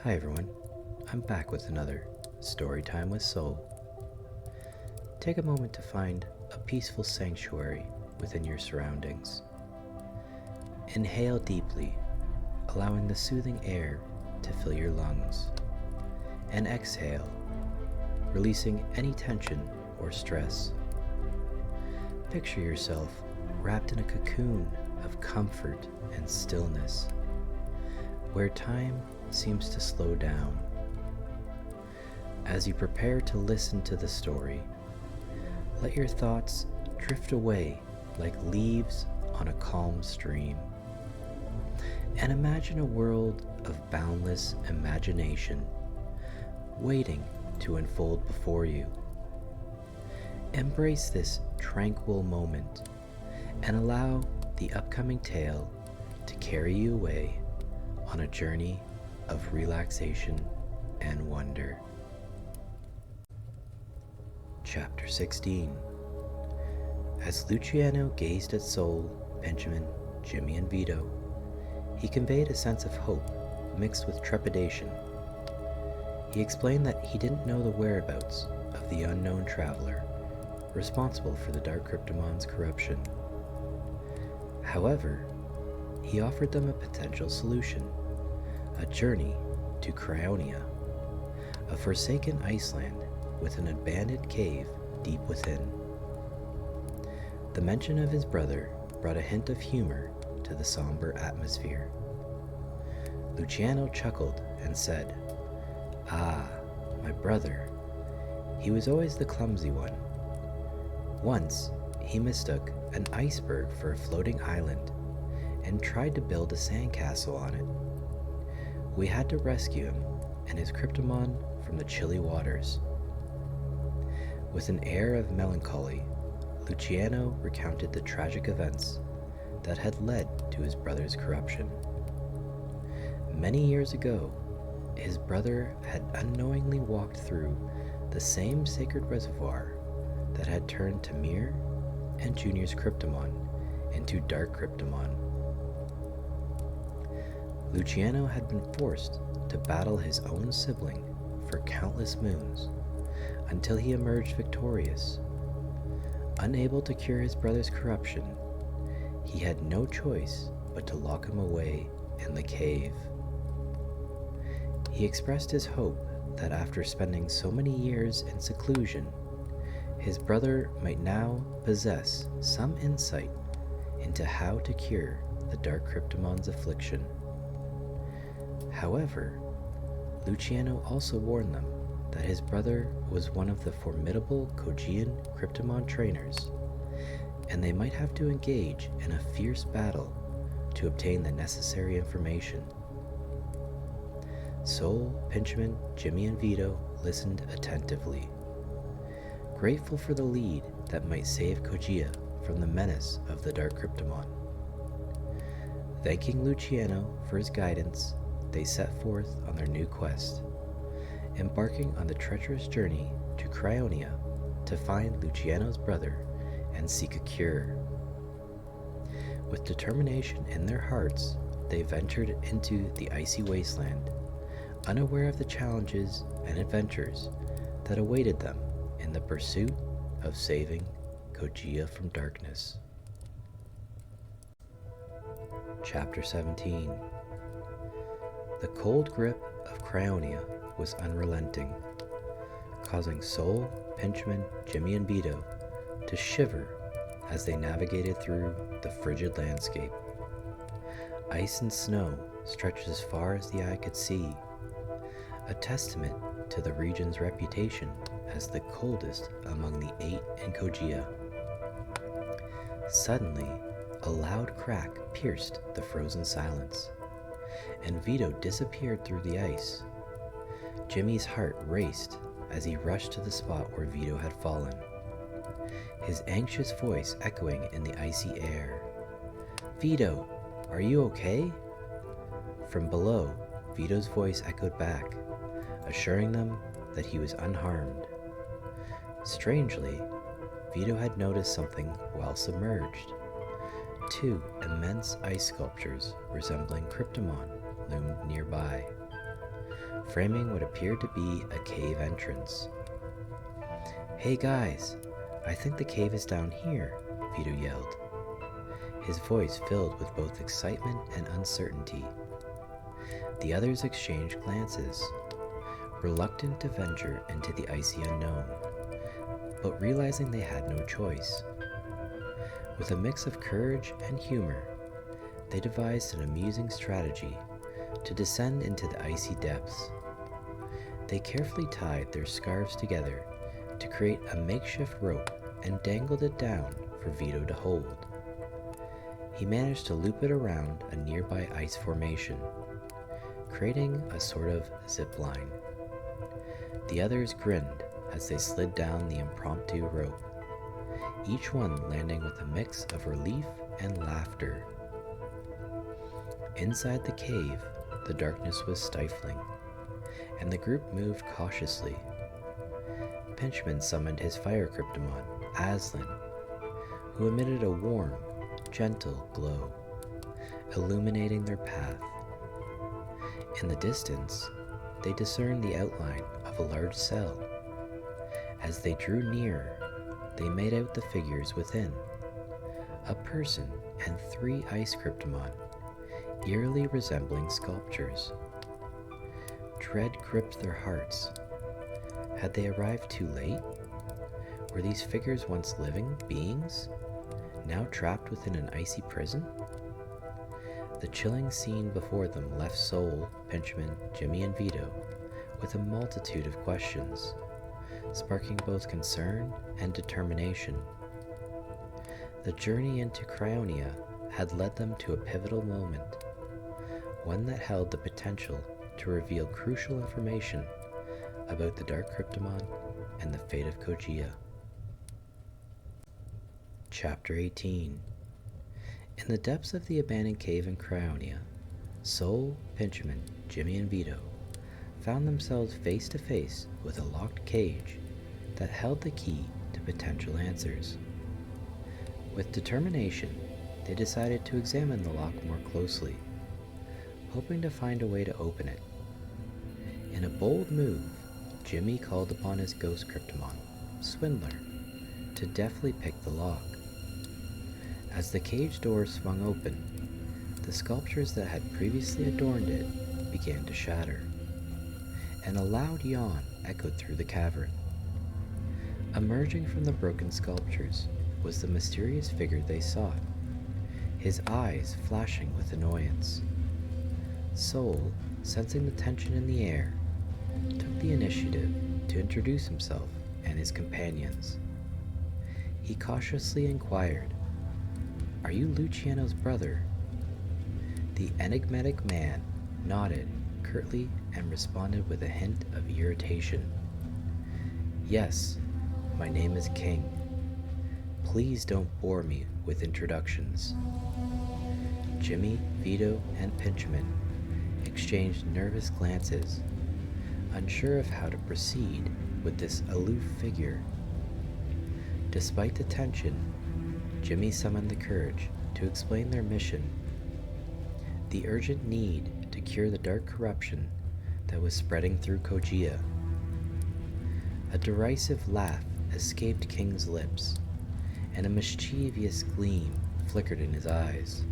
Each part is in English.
Hi everyone, I'm back with another Story Time with Soul. Take a moment to find a peaceful sanctuary within your surroundings. Inhale deeply, allowing the soothing air to fill your lungs. And exhale, releasing any tension or stress. Picture yourself wrapped in a cocoon of comfort and stillness, where time seems to slow down. As you prepare to listen to the story, let your thoughts drift away like leaves on a calm stream. And imagine a world of boundless imagination waiting to unfold before you. Embrace this tranquil moment and allow the upcoming tale to carry you away on a journey of relaxation and wonder. Chapter 16. As Luciano gazed at Sol, Benjamin, Jimmy, and Vito, he conveyed a sense of hope mixed with trepidation. He explained that he didn't know the whereabouts of the unknown traveler responsible for the Dark Cryptomon's corruption. However, he offered them a potential solution, a journey to Cryonia, a forsaken iceland with an abandoned cave deep within. The mention of his brother brought a hint of humor to the somber atmosphere. Luciano chuckled and said, "Ah, my brother. He was always the clumsy one. Once, he mistook an iceberg for a floating island and tried to build a sandcastle on it. We had to rescue him and his Cryptomon from the chilly waters." With an air of melancholy, Luciano recounted the tragic events that had led to his brother's corruption. Many years ago, his brother had unknowingly walked through the same sacred reservoir that had turned Tamir and Junior's Cryptomon into Dark Cryptomon. Luciano had been forced to battle his own sibling for countless moons until he emerged victorious. Unable to cure his brother's corruption, he had no choice but to lock him away in the cave. He expressed his hope that after spending so many years in seclusion, his brother might now possess some insight into how to cure the Dark Cryptomon's affliction. However, Luciano also warned them that his brother was one of the formidable Kogian Cryptomon trainers, and they might have to engage in a fierce battle to obtain the necessary information. Sol, Pinchman, Jimmy, and Vito listened attentively, grateful for the lead that might save Kogia from the menace of the Dark Cryptomon. Thanking Luciano for his guidance, they set forth on their new quest, embarking on the treacherous journey to Cryonia to find Luciano's brother and seek a cure. With determination in their hearts, they ventured into the icy wasteland, unaware of the challenges and adventures that awaited them in the pursuit of saving Kogia from darkness. Chapter 17. The cold grip of Cryonia was unrelenting, causing Sol, Pinchman, Jimmy, and Vito to shiver as they navigated through the frigid landscape. Ice and snow stretched as far as the eye could see, a testament to the region's reputation as the coldest among the 8 in Kogia. Suddenly, a loud crack pierced the frozen silence, and Vito disappeared through the ice. Jimmy's heart raced as he rushed to the spot where Vito had fallen, his anxious voice echoing in the icy air. "Vito, are you okay?" From below, Vito's voice echoed back, assuring them that he was unharmed. Strangely, Vito had noticed something while submerged. 2 immense ice sculptures resembling Cryptomon loomed nearby, framing what appeared to be a cave entrance. "Hey guys, I think the cave is down here," Vito yelled, his voice filled with both excitement and uncertainty. The others exchanged glances, reluctant to venture into the icy unknown, but realizing they had no choice. With a mix of courage and humor, they devised an amusing strategy to descend into the icy depths. They carefully tied their scarves together to create a makeshift rope and dangled it down for Vito to hold. He managed to loop it around a nearby ice formation, creating a sort of zip line. The others grinned as they slid down the impromptu rope, each one landing with a mix of relief and laughter. Inside the cave, the darkness was stifling, and the group moved cautiously. Pinchman summoned his fire cryptomon, Aslan, who emitted a warm, gentle glow, illuminating their path. In the distance, they discerned the outline of a large cell. As they drew nearer, they made out the figures within: a person and 3 ice cryptomon, eerily resembling sculptures. Dread gripped their hearts. Had they arrived too late? Were these figures once living beings, now trapped within an icy prison? The chilling scene before them left Soul, Pinchman, Jimmy, and Vito with a multitude of questions, sparking both concern and determination. The journey into Cryonia had led them to a pivotal moment, one that held the potential to reveal crucial information about the Dark Cryptomon and the fate of Kogia. Chapter 18. In the depths of the abandoned cave in Cryonia, Soul, Pinchman, Jimmy, and Vito found themselves face to face with a locked cage that held the key to potential answers. With determination, they decided to examine the lock more closely, hoping to find a way to open it. In a bold move, Jimmy called upon his ghost cryptomon, Swindler, to deftly pick the lock. As the cage door swung open, the sculptures that had previously adorned it began to shatter, and a loud yawn echoed through the cavern. Emerging from the broken sculptures was the mysterious figure they sought, his eyes flashing with annoyance. Soul, sensing the tension in the air, took the initiative to introduce himself and his companions. He cautiously inquired, "Are you Luciano's brother?" The enigmatic man nodded curtly and responded with a hint of irritation. "Yes, my name is King. Please don't bore me with introductions." Jimmy, Vito, and Pinchman exchanged nervous glances, unsure of how to proceed with this aloof figure. Despite the tension, Jimmy summoned the courage to explain their mission: the urgent need to cure the dark corruption that was spreading through Kogia. A derisive laugh escaped King's lips, and a mischievous gleam flickered in his eyes.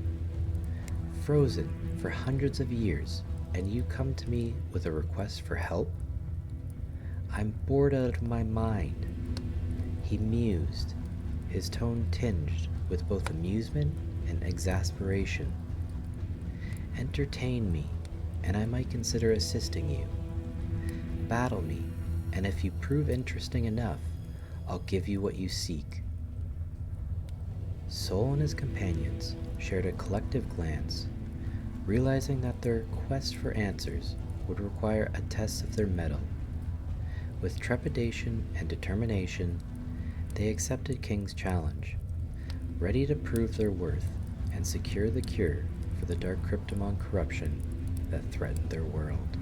"Frozen for hundreds of years, and you come to me with a request for help? I'm bored out of my mind," he mused, his tone tinged with both amusement and exasperation. "Entertain me, and I might consider assisting you. Battle me, and if you prove interesting enough, I'll give you what you seek." Soul and his companions shared a collective glance, realizing that their quest for answers would require a test of their mettle. With trepidation and determination, they accepted King's challenge, ready to prove their worth and secure the cure for the Dark Cryptomon corruption that threatened their world.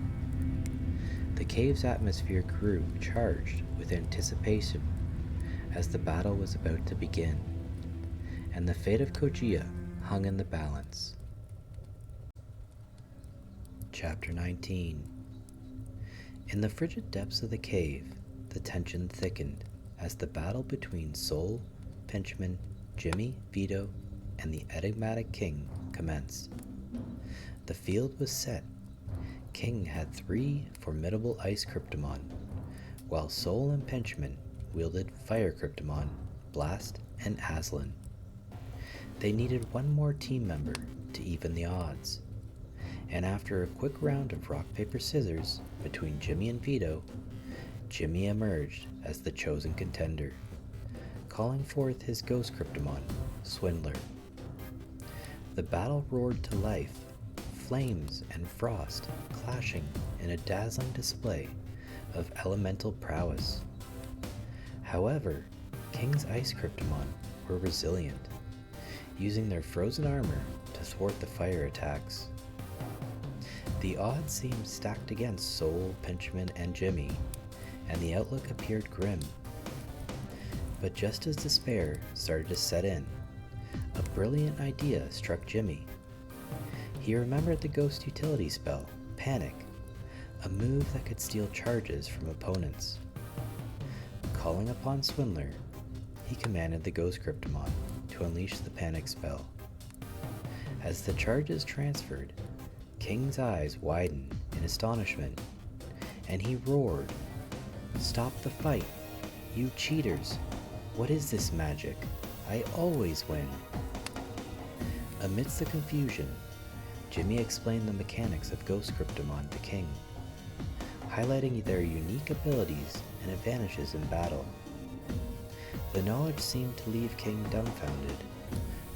The cave's atmosphere grew charged with anticipation as the battle was about to begin, and the fate of Kogia hung in the balance. Chapter 19. In the frigid depths of the cave, the tension thickened as the battle between Soul, Pinchman, Jimmy, Vito, and the enigmatic King commenced. The field was set. King had 3 formidable ice Cryptomon, while Soul and Pinchman wielded fire Cryptomon, Blast and Aslan. They needed one more team member to even the odds, and after a quick round of rock, paper, scissors between Jimmy and Vito, Jimmy emerged as the chosen contender, calling forth his ghost Cryptomon, Swindler. The battle roared to life, flames and frost clashing in a dazzling display of elemental prowess. However, King's ice Cryptomon were resilient, using their frozen armor to thwart the fire attacks. The odds seemed stacked against Soul, Pinchman, and Jimmy, and the outlook appeared grim. But just as despair started to set in, a brilliant idea struck Jimmy. He remembered the ghost utility spell, Panic, a move that could steal charges from opponents. Calling upon Swindler, he commanded the ghost Cryptomon to unleash the Panic spell. As the charges transferred, King's eyes widened in astonishment, and he roared, "Stop the fight! You cheaters! What is this magic? I always win!" Amidst the confusion, Jimmy explained the mechanics of Ghost Cryptomon to King, highlighting their unique abilities and advantages in battle. The knowledge seemed to leave King dumbfounded,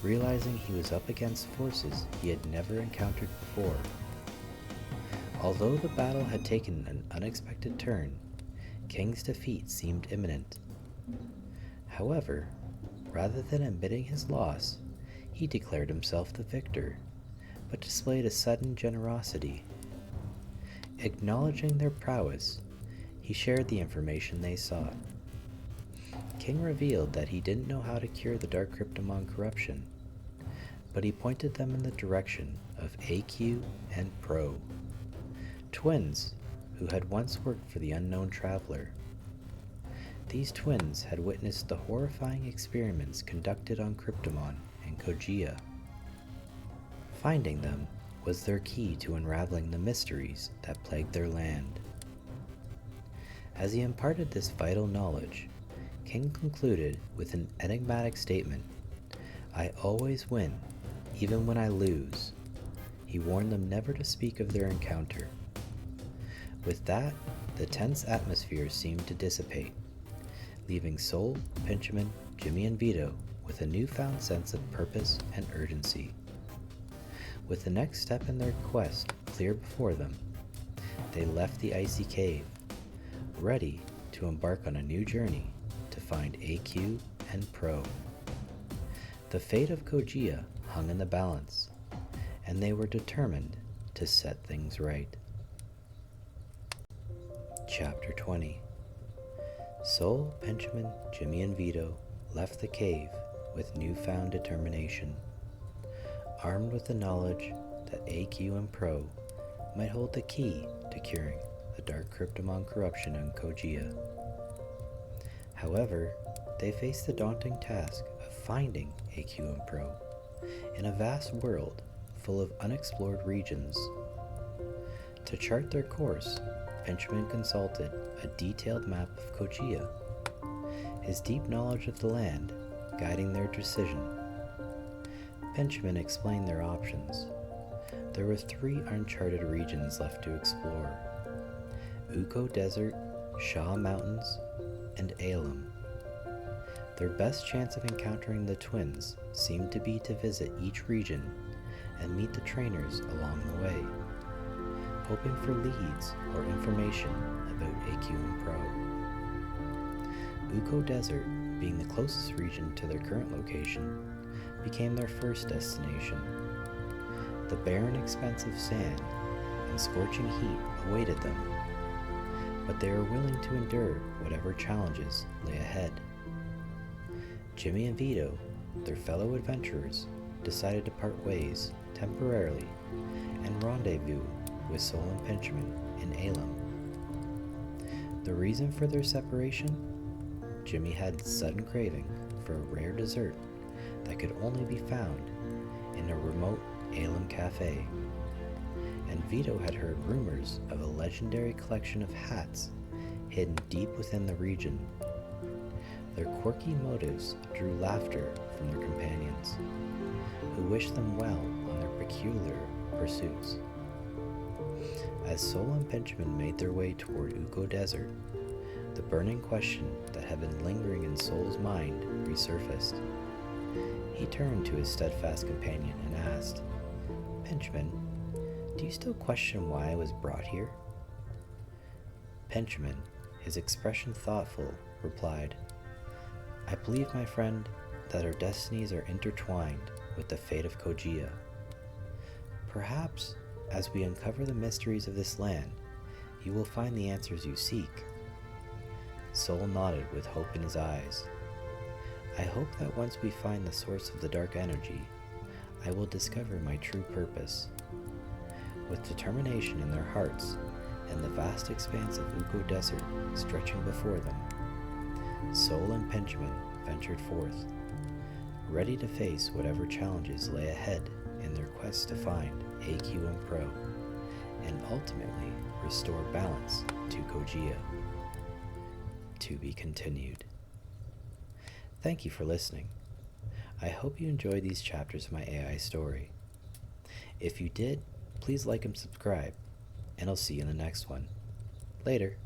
realizing he was up against forces he had never encountered before. Although the battle had taken an unexpected turn, King's defeat seemed imminent. However, rather than admitting his loss, he declared himself the victor, but displayed a sudden generosity. Acknowledging their prowess, he shared the information they sought. King revealed that he didn't know how to cure the Dark Cryptomon corruption, but he pointed them in the direction of AQ and Pro, twins who had once worked for the Unknown Traveler. These twins had witnessed the horrifying experiments conducted on Cryptomon and Kogia. Finding them was their key to unraveling the mysteries that plagued their land. As he imparted this vital knowledge, King concluded with an enigmatic statement, "I always win, even when I lose." He warned them never to speak of their encounter. With that, the tense atmosphere seemed to dissipate, leaving Soul, Pinchman, Jimmy, and Vito with a newfound sense of purpose and urgency. With the next step in their quest clear before them, they left the icy cave, ready to embark on a new journey to find AQ and Pro. The fate of Kogia hung in the balance, and they were determined to set things right. Chapter 20. Soul, Pinchman, Jimmy, and Vito left the cave with newfound determination, armed with the knowledge that AQ and Pro might hold the key to curing the Dark Cryptomon corruption in Kogia. However, they faced the daunting task of finding AQ and Pro in a vast world full of unexplored regions. To chart their course, Pinchman consulted a detailed map of Kogia, his deep knowledge of the land guiding their decision. Pinchman explained their options. There were 3 uncharted regions left to explore: Uko Desert, Shaw Mountains, and Alum. Their best chance of encountering the twins seemed to be to visit each region and meet the trainers along the way, hoping for leads or information about AQ and Pro. Uko Desert, being the closest region to their current location, became their first destination. The barren expanse of sand and scorching heat awaited them, but they were willing to endure whatever challenges lay ahead. Jimmy and Vito, their fellow adventurers, decided to part ways temporarily and rendezvous with Soul and Pinchman in Alum. The reason for their separation? Jimmy had a sudden craving for a rare dessert that could only be found in a remote Alem cafe, and Vito had heard rumors of a legendary collection of hats hidden deep within the region. Their quirky motives drew laughter from their companions, who wished them well on their peculiar pursuits. As Sol and Benjamin made their way toward Ugo Desert, the burning question that had been lingering in Sol's mind resurfaced. He turned to his steadfast companion and asked, "Benjamin, do you still question why I was brought here?" Benjamin, his expression thoughtful, replied, "I believe, my friend, that our destinies are intertwined with the fate of Kojia. Perhaps, as we uncover the mysteries of this land, you will find the answers you seek." Sol nodded with hope in his eyes. "I hope that once we find the source of the dark energy, I will discover my true purpose." With determination in their hearts and the vast expanse of Ugo Desert stretching before them, Sol and Benjamin ventured forth, ready to face whatever challenges lay ahead in their quest to find AQM Pro and ultimately restore balance to Kojia. To be continued. Thank you for listening. I hope you enjoyed these chapters of my AI story. If you did, please like and subscribe, and I'll see you in the next one. Later.